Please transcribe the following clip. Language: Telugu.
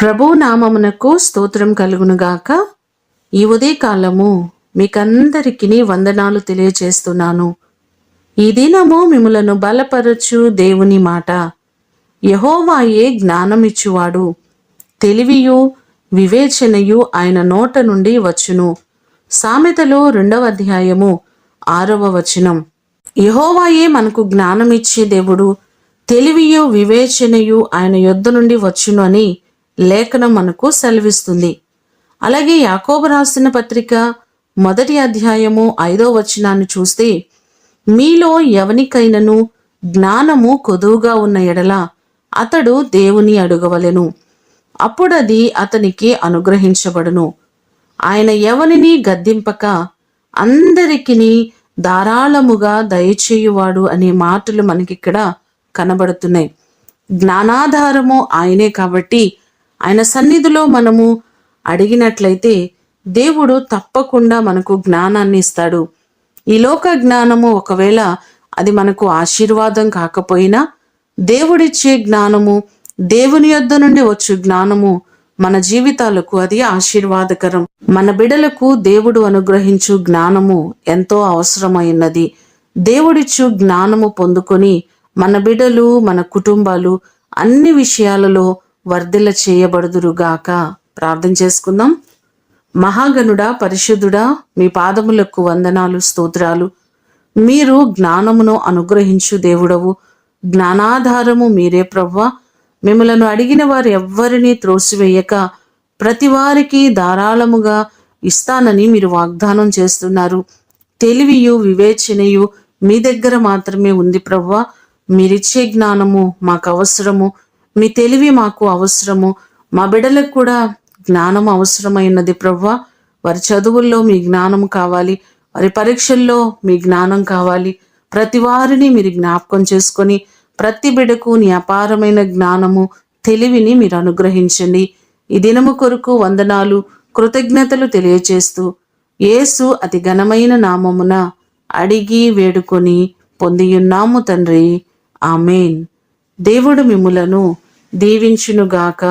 ప్రభు నామమునకు స్తోత్రం కలుగునుగాక. ఈ ఉదయకాలము మీకందరికీ వందనాలు తెలియచేస్తున్నాను. ఈ దినము మిమ్ములను బలపరచు దేవుని మాట. యెహోవాయే జ్ఞానమిచ్చువాడు, తెలివియు వివేచనయు ఆయన నోట నుండి వచ్చును. సామెతలు 2వ అధ్యాయము 6వ వచనం. యెహోవాయే మనకు జ్ఞానమిచ్చే దేవుడు, తెలివియు వివేచనయు ఆయన యొద్ద నుండి వచ్చును అని లేఖనం మనకు సెలవిస్తుంది. అలాగే యాకోబు రాసిన పత్రిక 1వ అధ్యాయము 5వ వచనాన్ని చూస్తే, మీలో ఎవనికైనను జ్ఞానము కొదువుగా ఉన్న ఎడల అతడు దేవుని అడుగవలెను, అప్పుడది అతనికి అనుగ్రహించబడును. ఆయన ఎవనిని గద్దింపక అందరికిని ధారాళముగా దయచేయువాడు అనే మాటలు మనకిక్కడ కనబడుతున్నాయి. జ్ఞానాధారము ఆయనే కాబట్టి ఆయన సన్నిధిలో మనము అడిగినట్లయితే దేవుడు తప్పకుండా మనకు జ్ఞానాన్ని ఇస్తాడు. ఈ లోక జ్ఞానము ఒకవేళ అది మనకు ఆశీర్వాదం కాకపోయినా, దేవుడిచ్చే జ్ఞానము, దేవుని యొద్ద నుండి వచ్చు జ్ఞానము మన జీవితాలకు అది ఆశీర్వాదకరం. మన బిడలకు దేవుడు అనుగ్రహించు జ్ఞానము ఎంతో అవసరమైనది. దేవుడిచ్చు జ్ఞానము పొందుకొని మన బిడలు, మన కుటుంబాలు అన్ని విషయాలలో వర్ధిల్ల చేయబడుదురుగాక. ప్రార్థన చేసుకుందాం. మహాగణుడా, పరిశుద్ధుడా, మీ పాదములకు వందనాలు, స్తోత్రాలు. మీరు జ్ఞానమును అనుగ్రహించు దేవుడవు, జ్ఞానాధారము మీరే ప్రభువా. మిమ్మలను అడిగిన వారు ఎవ్వరినీ త్రోసివేయక ప్రతి వారికి ధారాళముగా ఇస్తానని మీరు వాగ్దానం చేస్తున్నారు. తెలివియు వివేచనయు మీ దగ్గర మాత్రమే ఉంది ప్రభువా. మీరిచ్చే జ్ఞానము మాకు అవసరము, మీ తెలివి మాకు అవసరము. మా బిడ్డలకు కూడా జ్ఞానం అవసరమైనది ప్రభువా. వారి చదువుల్లో మీ జ్ఞానం కావాలి, వారి పరీక్షల్లో మీ జ్ఞానం కావాలి. ప్రతి వారిని మీరు జ్ఞాపకం చేసుకొని ప్రతి బిడకు నీ అపారమైన జ్ఞానము, తెలివిని మీరు అనుగ్రహించండి. ఈ దినము కొరకు వందనాలు, కృతజ్ఞతలు తెలియచేస్తూ యేసు అతి ఘనమైన నామమున అడిగి వేడుకొని పొందియున్నాము తండ్రి. ఆమేన్. దేవుడు మిమ్ములను దీవించునుగాక.